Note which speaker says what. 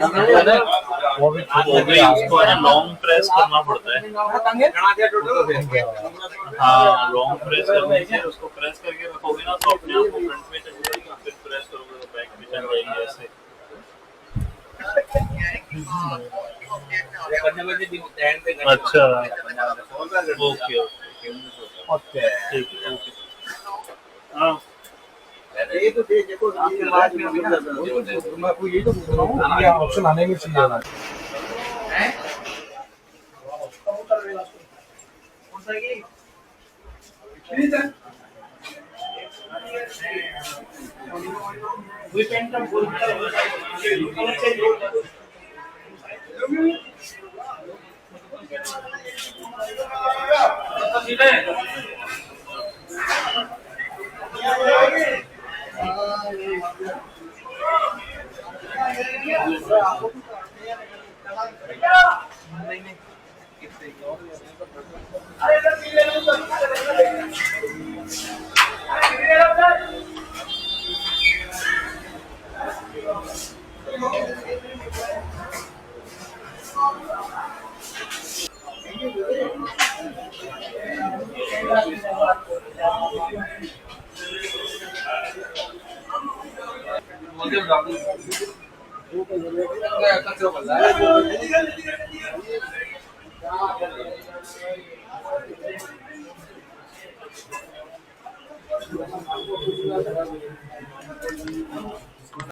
Speaker 1: वो भी उसको है ना लॉन्ग प्रेस करना पड़ता है। हाँ लॉन्ग प्रेस करने से उसको प्रेस करके रखोगे ना तो अपने आप फ्रंट में चल जाएगी, फिर प्रेस करोगे तो बैक में चल जाएगी ऐसे। अच्छा ओके ओके ठीक है ओके। हाँ
Speaker 2: ये तो देखो बाद में मैं आपको यही तो बोल रहा हूँ, ये ऑप्शन आने में चाहिए ना।